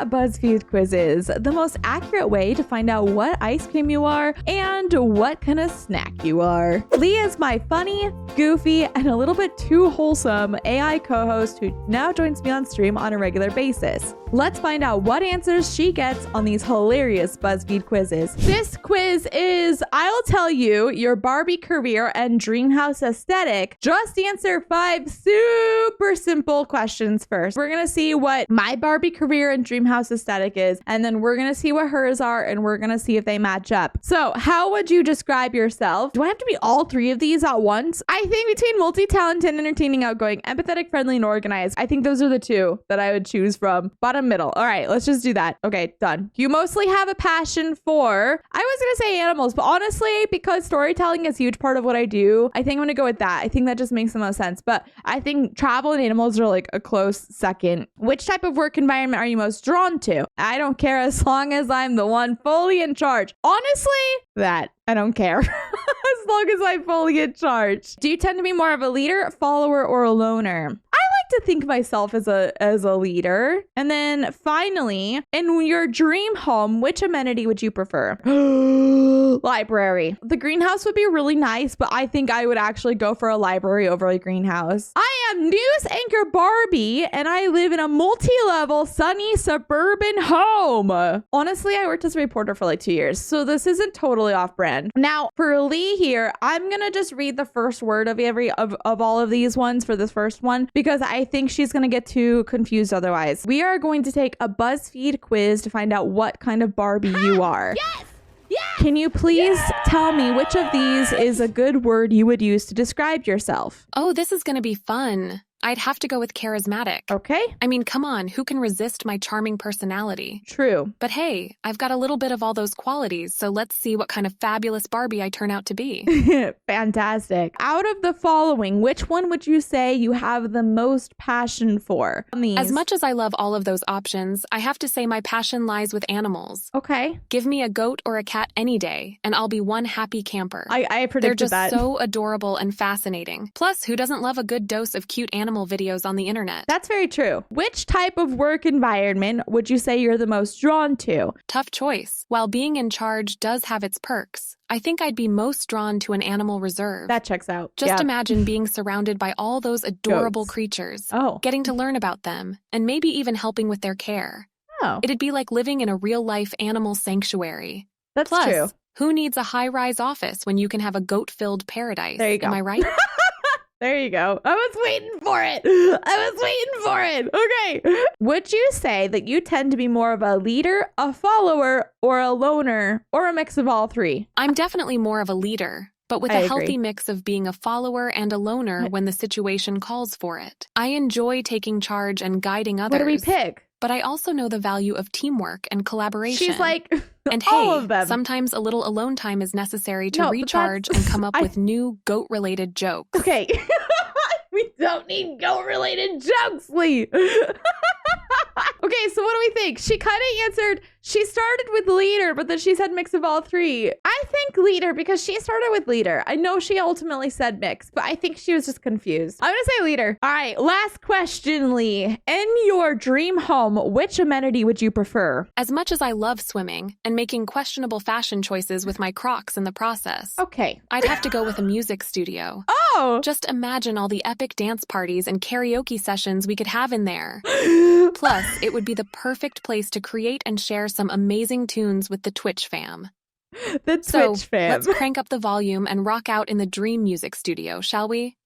BuzzFeed quizzes, the most accurate way to find out what ice cream you are and what kind of snack you are. Lee is my funny, goofy, and a little bit too wholesome AI co-host who now joins me on stream on a regular basis. Let's find out what answers she gets on these hilarious BuzzFeed quizzes. This quiz is, I'll tell you, your Barbie career and Dreamhouse aesthetic. Just answer 5 super simple questions first. We're gonna see what my Barbie career and Dreamhouse aesthetic is, and then we're gonna see what hers are, and we're gonna see if they match up. So, how would you describe yourself? Do I have to be all 3 of these at once? I think between multi-talented, entertaining, outgoing, empathetic, friendly, and organized, I think those are the 2 that I would choose from. Bottom, middle. All right, let's just do that. Okay, done. You mostly have a passion for, I was gonna say animals, but honestly, because storytelling is a huge part of what I do, I think I'm gonna go with that. I think that just makes the most sense. But I think travel and animals are like a close second. Which type of work environment are you most drawn to? I don't care as long as I'm the one fully in charge. Honestly, that I don't care. As long as I'm fully in charge. Do you tend to be more of a leader, a follower, or a loner? To think myself as a leader. And then finally, in your dream home, which amenity would you prefer? Library. The greenhouse would be really nice, but I think I would actually go for a library over a greenhouse. I am news anchor Barbie, and I live in a multi-level sunny suburban home. Honestly, I worked as a reporter for like 2 years, so this isn't totally off brand. Now for Lee here, I'm gonna just read the first word of of all of these ones for this first one, because I think she's going to get too confused otherwise. We are going to take a BuzzFeed quiz to find out what kind of Barbie you are. Yes! Yes! Can you please tell me which of these is a good word you would use to describe yourself? Oh, this is going to be fun. I'd have to go with charismatic. Okay. I mean, come on, who can resist my charming personality? True. But hey, I've got a little bit of all those qualities, so let's see what kind of fabulous Barbie I turn out to be. Fantastic. Out of the following, which one would you say you have the most passion for? As much as I love all of those options, I have to say my passion lies with animals. Okay. Give me a goat or a cat any day, and I'll be one happy camper. I predicted that. They're just so adorable and fascinating. Plus, who doesn't love a good dose of cute animal videos on the internet? That's very true. Which type of work environment would you say you're the most drawn to? Tough choice. While being in charge does have its perks, I think I'd be most drawn to an animal reserve. That checks out. Just imagine being surrounded by all those adorable creatures, getting to learn about them, and maybe even helping with their care. Oh. It'd be like living in a real-life animal sanctuary. That's Plus, true. Who needs a high-rise office when you can have a goat-filled paradise? There you go. Am I right? There you go. I was waiting for it. Okay. Would you say that you tend to be more of a leader, a follower, or a loner, or a mix of all 3? I'm definitely more of a leader, but with I a agree. healthy mix of being a follower and a loner when the situation calls for it. I enjoy taking charge and guiding others. What do we pick? But I also know the value of teamwork and collaboration. She's like, and all hey, of them. Sometimes a little alone time is necessary to No, but recharge and come up with new goat-related jokes. Okay. We don't need goat-related jokes, Lee. Okay, so what do we think? She kind of answered, she started with leader, but then she said mix of all 3. I think leader because she started with leader. I know she ultimately said mix, but I think she was just confused. I'm going to say leader. All right, last question, Lee. In your dream home, which amenity would you prefer? As much as I love swimming and making questionable fashion choices with my Crocs in the process, Okay. I'd have to go with a music studio. Oh! Just imagine all the epic dance parties and karaoke sessions we could have in there. Plus, it would be the perfect place to create and share some amazing tunes with the Twitch fam. The Twitch fam. Let's crank up the volume and rock out in the dream music studio, shall we?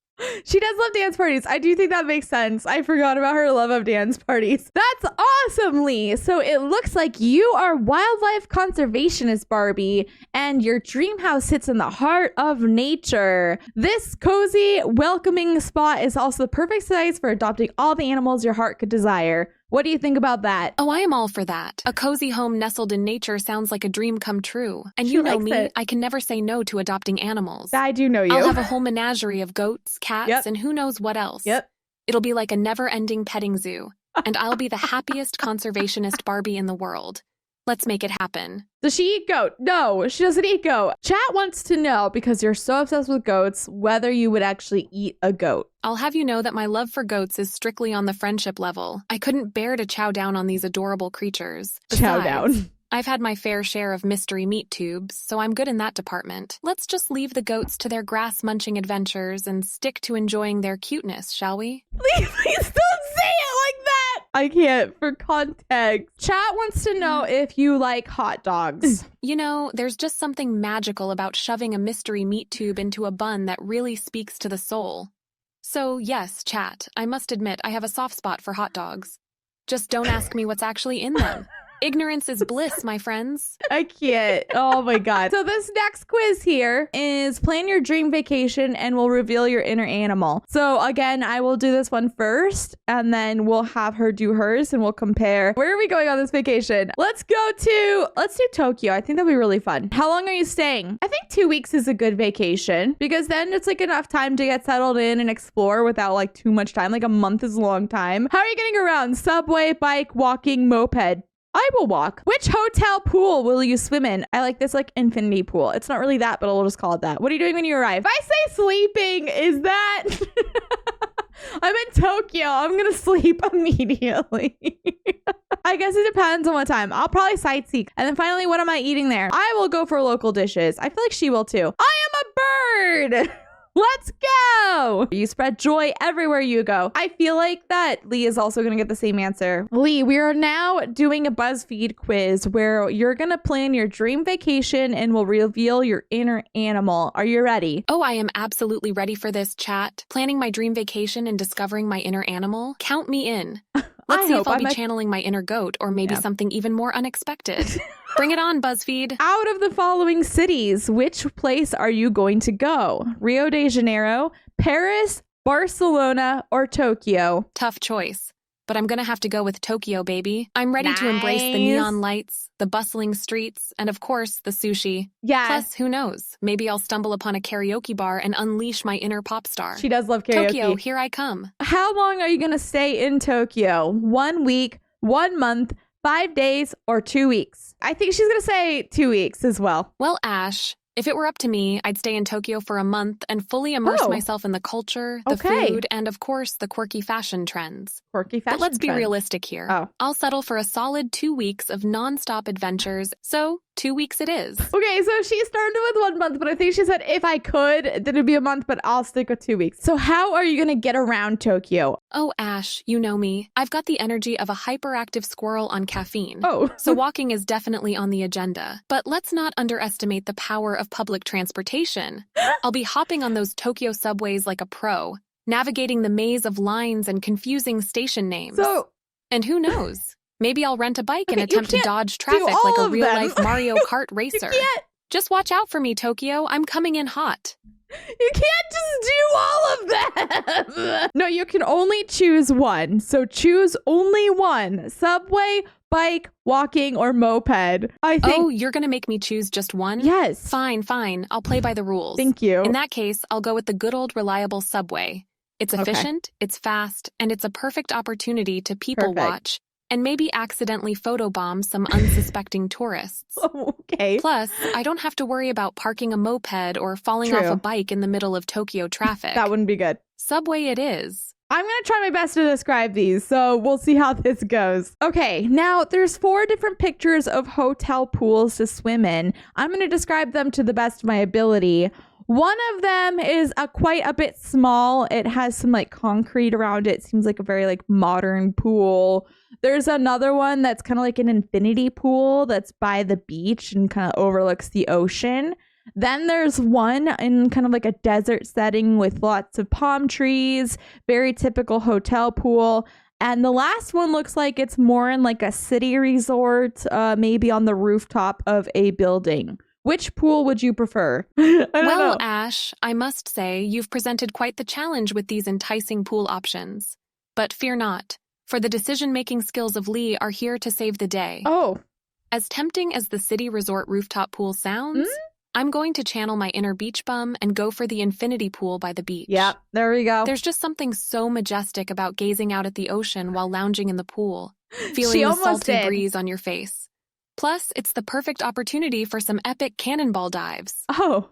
She does love dance parties. I do think that makes sense. I forgot about her love of dance parties. That's awesome, Lee. So it looks like you are wildlife conservationist, Barbie, and your dream house sits in the heart of nature. This cozy, welcoming spot is also the perfect size for adopting all the animals your heart could desire. What do you think about that? Oh, I am all for that. A cozy home nestled in nature sounds like a dream come true. And She you know likes me, it. I can never say no to adopting animals. I do know you. I'll have a whole menagerie of goats, cats, Yep. and who knows what else. Yep. It'll be like a never-ending petting zoo. And I'll be the happiest conservationist Barbie in the world. Let's make it happen. Does she eat goat? No, she doesn't eat goat. Chat wants to know, because you're so obsessed with goats, whether you would actually eat a goat. I'll have you know that my love for goats is strictly on the friendship level. I couldn't bear to chow down on these adorable creatures. Chow Besides, down. I've had my fair share of mystery meat tubes, so I'm good in that department. Let's just leave the goats to their grass-munching adventures and stick to enjoying their cuteness, shall we? Please don't say it like that. I can't, for context. Chat wants to know if you like hot dogs. You know, there's just something magical about shoving a mystery meat tube into a bun that really speaks to the soul. So yes, chat, I must admit I have a soft spot for hot dogs. Just don't ask me what's actually in them. Ignorance is bliss, my friends. I can't. Oh my God. So this next quiz here is plan your dream vacation and we'll reveal your inner animal. So again, I will do this one first and then we'll have her do hers and we'll compare. Where are we going on this vacation? Let's do Tokyo. I think that'll be really fun. How long are you staying? I think 2 weeks is a good vacation because then it's like enough time to get settled in and explore without like too much time. Like a month is a long time. How are you getting around? Subway, bike, walking, moped? I will walk. Which hotel pool will you swim in? I like this like infinity pool. It's not really that, but I'll just call it that. What are you doing when you arrive? If I say sleeping, is that... I'm in Tokyo. I'm going to sleep immediately. I guess it depends on what time. I'll probably sightsee. And then finally, what am I eating there? I will go for local dishes. I feel like she will too. I am a bird. Let's go! You spread joy everywhere you go. I feel like that Lee is also going to get the same answer. Lee, we are now doing a Buzzfeed quiz where you're going to plan your dream vacation and we'll reveal your inner animal. Are you ready? Oh, I am absolutely ready for this, chat. Planning my dream vacation and discovering my inner animal? Count me in. Let's see if I'll be channeling my inner goat or maybe something even more unexpected. Bring it on, Buzzfeed. Out of the following cities, which place are you going to go? Rio de Janeiro, Paris, Barcelona, or Tokyo? Tough choice, but I'm gonna have to go with Tokyo, baby. I'm ready to embrace the neon lights, the bustling streets, and of course, the sushi. Yeah. Plus, who knows? Maybe I'll stumble upon a karaoke bar and unleash my inner pop star. She does love karaoke. Tokyo, here I come. How long are you going to stay in Tokyo? 1 week, 1 month, 5 days, or 2 weeks? I think she's going to say 2 weeks as well. Well, Ash, if it were up to me, I'd stay in Tokyo for a month and fully immerse myself in the culture, the food, and of course, the quirky fashion trends. Quirky fashion But let's be trends. realistic here. Oh. I'll settle for a solid 2 weeks of non-stop adventures, so 2 weeks it is. Okay, so she started with 1 month, but I think she said if I could, then it'd be a month, but I'll stick with 2 weeks. So how are you going to get around Tokyo? Oh, Ash, you know me. I've got the energy of a hyperactive squirrel on caffeine. Oh. So walking is definitely on the agenda. But let's not underestimate the power of public transportation. I'll be hopping on those Tokyo subways like a pro, navigating the maze of lines and confusing station names. And who knows? Maybe I'll rent a bike and attempt to dodge traffic like a real-life Mario Kart racer. Just watch out for me, Tokyo. I'm coming in hot. You can't just do all of them. No, you can only choose one. So choose only one. Subway, bike, walking, or moped. I think. Oh, you're going to make me choose just one? Yes. Fine. I'll play by the rules. Thank you. In that case, I'll go with the good old reliable subway. It's efficient, it's fast, and it's a perfect opportunity to people watch and maybe accidentally photobomb some unsuspecting tourists. Okay. Plus, I don't have to worry about parking a moped or falling off a bike in the middle of Tokyo traffic. That wouldn't be good. Subway it is. I'm going to try my best to describe these, so we'll see how this goes. Okay, now there's 4 different pictures of hotel pools to swim in. I'm going to describe them to the best of my ability. One of them is quite a bit small. It has some like concrete around it. Seems like a very like modern pool. There's another one that's kind of like an infinity pool that's by the beach and kind of overlooks the ocean. Then there's one in kind of like a desert setting with lots of palm trees, very typical hotel pool. And the last one looks like it's more in like a city resort, maybe on the rooftop of a building. Which pool would you prefer? I don't know. Ash, I must say you've presented quite the challenge with these enticing pool options. But fear not, for the decision-making skills of Lee are here to save the day. Oh. As tempting as the city resort rooftop pool sounds, I'm going to channel my inner beach bum and go for the infinity pool by the beach. Yep, there we go. There's just something so majestic about gazing out at the ocean while lounging in the pool, feeling the salty breeze on your face. Plus, it's the perfect opportunity for some epic cannonball dives. Oh,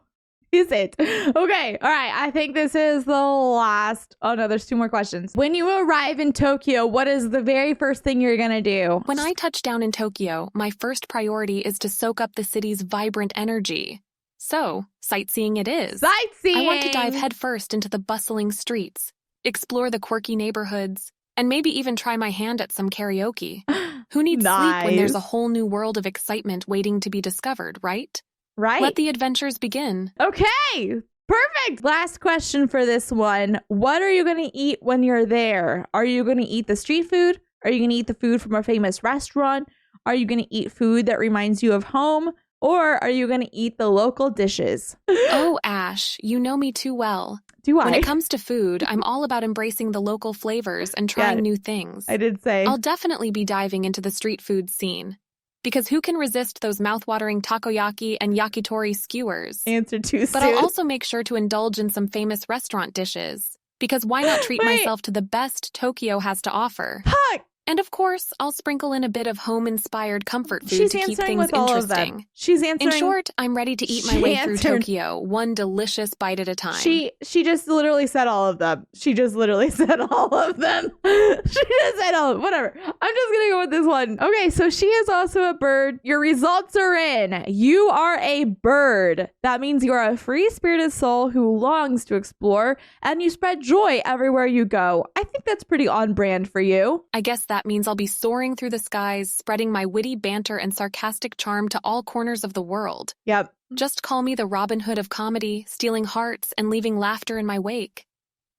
is it? Okay. All right. I think this is the last. Oh, no, there's 2 more questions. When you arrive in Tokyo, what is the very first thing you're going to do? When I touch down in Tokyo, my first priority is to soak up the city's vibrant energy. So, sightseeing it is. Sightseeing! I want to dive headfirst into the bustling streets, explore the quirky neighborhoods, and maybe even try my hand at some karaoke. Who needs sleep when there's a whole new world of excitement waiting to be discovered, right? Right. Let the adventures begin. Okay. Perfect. Last question for this one. What are you going to eat when you're there? Are you going to eat the street food? Are you going to eat the food from a famous restaurant? Are you going to eat food that reminds you of home? Or are you going to eat the local dishes? Oh, Ash, you know me too well. Do I? When it comes to food, I'm all about embracing the local flavors and trying new things. I did say. I'll definitely be diving into the street food scene. Because who can resist those mouthwatering takoyaki and yakitori skewers? Answer too soon. But I'll also make sure to indulge in some famous restaurant dishes. Because why not treat myself to the best Tokyo has to offer? Fuck! And of course, I'll sprinkle in a bit of home-inspired comfort food to keep things interesting. She's answering. In short, I'm ready to eat my way through Tokyo, one delicious bite at a time. She just literally said all of them. She just literally said all of them. She just said all. Whatever. I'm just gonna go with this one. Okay, so she is also a bird. Your results are in. You are a bird. That means you are a free-spirited soul who longs to explore, and you spread joy everywhere you go. I think that's pretty on brand for you. I guess that means I'll be soaring through the skies, spreading my witty banter and sarcastic charm to all corners of the world. Yep. Just call me the Robin Hood of comedy, stealing hearts and leaving laughter in my wake.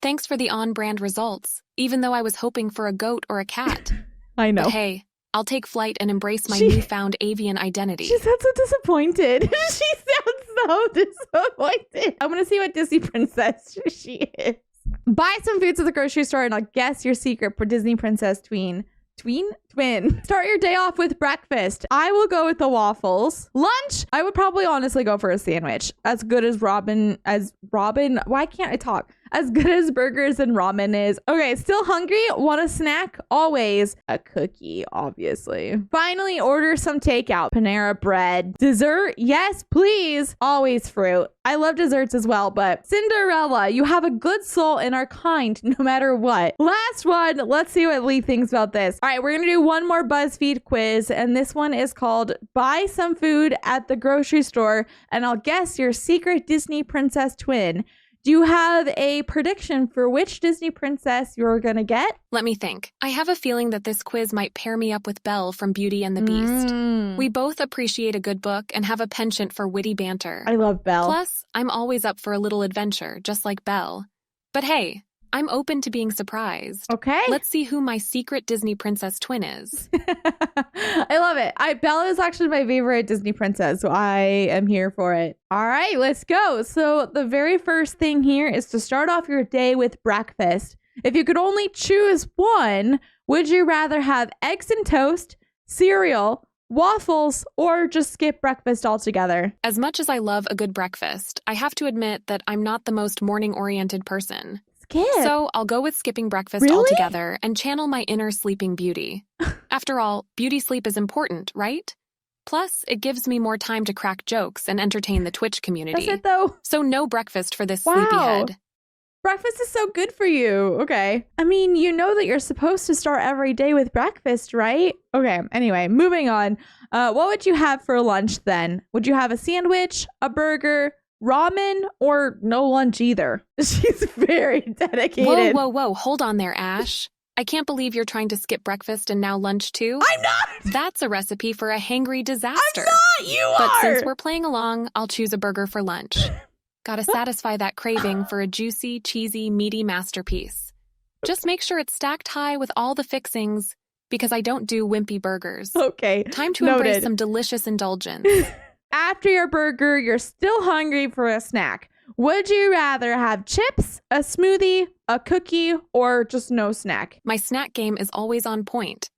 Thanks for the on-brand results, even though I was hoping for a goat or a cat. I know. But hey, I'll take flight and embrace my newfound avian identity. She sounds so disappointed. She sounds so disappointed. I'm going to see what Disney princess she is. Buy some foods at the grocery store and I'll guess your secret for Disney Princess Twin. Start your day off with breakfast. I will go with the waffles. Lunch, I would probably honestly go for a sandwich. As good as why can't I talk? As good as burgers and ramen is. Okay, still hungry? Want a snack? Always a cookie, obviously. Finally, order some takeout. Panera bread. Dessert? Yes, please. Always fruit. I love desserts as well, but Cinderella, you have a good soul and are kind no matter what. Last one. Let's see what Lee thinks about this. All right, we're going to do one more BuzzFeed quiz, and this one is called Buy Some Food at the Grocery Store, and I'll guess your secret Disney princess twin. Do you have a prediction for which Disney princess you're going to get? Let me think. I have a feeling that this quiz might pair me up with Belle from Beauty and the Beast. We both appreciate a good book and have a penchant for witty banter. I love Belle. Plus, I'm always up for a little adventure, just like Belle. But hey, I'm open to being surprised. Okay. Let's see who my secret Disney princess twin is. I love it. Belle is actually my favorite Disney princess, so I am here for it. All right, let's go. So the very first thing here is to start off your day with breakfast. If you could only choose one, would you rather have eggs and toast, cereal, waffles, or just skip breakfast altogether? As much as I love a good breakfast, I have to admit that I'm not the most morning-oriented person. So I'll go with skipping breakfast altogether and channel my inner sleeping beauty. After all, beauty sleep is important, right? Plus, it gives me more time to crack jokes and entertain the Twitch community. That's it, though. So no breakfast for this sleepyhead. Breakfast is so good for you. Okay. I mean, you know that you're supposed to start every day with breakfast, right? Okay. Anyway, moving on. What would you have for lunch then? Would you have a sandwich, a burger, ramen, or no lunch either? She's very dedicated. Whoa. Hold on there, Ash. I can't believe you're trying to skip breakfast and now lunch too. I'm not! That's a recipe for a hangry disaster. I'm not! You are! But since we're playing along, I'll choose a burger for lunch. Gotta satisfy that craving for a juicy, cheesy, meaty masterpiece. Just make sure it's stacked high with all the fixings, because I don't do wimpy burgers. Okay. Time to embrace some delicious indulgence. After your burger, you're still hungry for a snack. Would you rather have chips, a smoothie, a cookie, or just no snack? My snack game is always on point.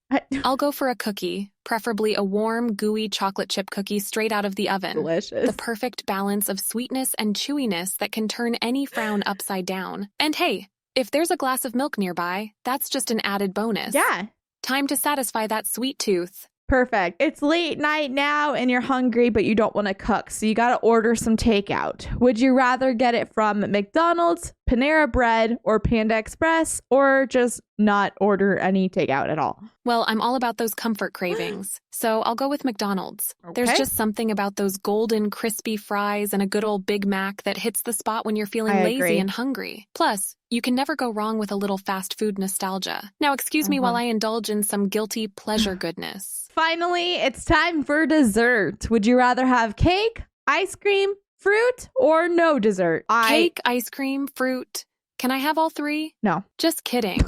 I'll go for a cookie, preferably a warm, gooey chocolate chip cookie straight out of the oven. Delicious. The perfect balance of sweetness and chewiness that can turn any frown upside down. And hey, if there's a glass of milk nearby, that's just an added bonus. Yeah. Time to satisfy that sweet tooth. Perfect. It's late night now and you're hungry, but you don't want to cook, so you got to order some takeout. Would you rather get it from McDonald's, Panera Bread, or Panda Express, or just not order any takeout at all? Well, I'm all about those comfort cravings, so I'll go with McDonald's. There's Okay. just something about those golden, crispy fries and a good old Big Mac that hits the spot when you're feeling I lazy agree. and hungry. Plus, you can never go wrong with a little fast food nostalgia. Now, excuse me while I indulge in some guilty pleasure goodness. Finally, it's time for dessert. Would you rather have cake, ice cream, fruit, or no dessert? Cake, ice cream, fruit. Can I have all three? No. Just kidding.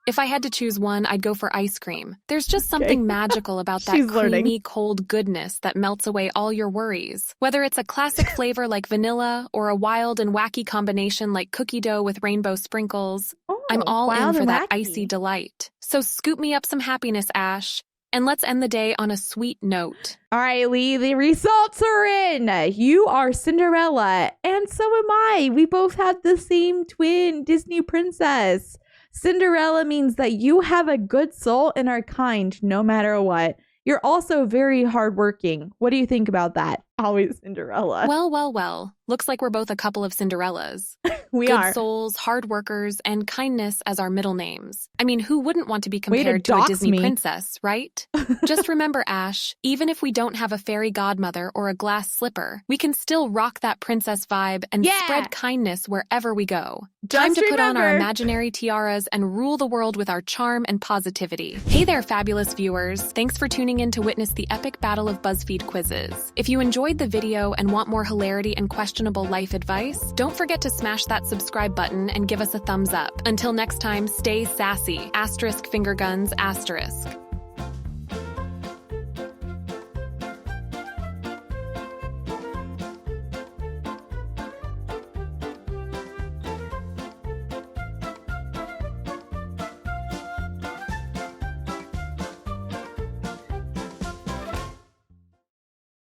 If I had to choose one, I'd go for ice cream. There's just something magical about that She's creamy, learning. cold goodness that melts away all your worries. Whether it's a classic flavor like vanilla or a wild and wacky combination like cookie dough with rainbow sprinkles, I'm all in wild for and that wacky. icy delight. So scoop me up some happiness, Ash, and let's end the day on a sweet note. All right, Lee, the results are in. You are Cinderella, and so am I. We both have the same twin Disney princess. Cinderella means that you have a good soul and are kind no matter what. You're also very hardworking. What do you think about that? Always Cinderella. Well. Looks like we're both a couple of Cinderellas. we Good are. souls, hard workers, and kindness as our middle names. I mean, who wouldn't want to be Way to compared to a dox Disney me. princess, right? Just remember, Ash, even if we don't have a fairy godmother or a glass slipper, we can still rock that princess vibe and Yeah. spread kindness wherever we go. Just Time to put on our remember. imaginary tiaras and rule the world with our charm and positivity. Hey there, fabulous viewers. Thanks for tuning in to witness the epic battle of BuzzFeed quizzes. If you enjoyed the video and want more hilarity and questionable life advice, don't forget to smash that subscribe button and give us a thumbs up. Until next time, stay sassy. *finger guns*.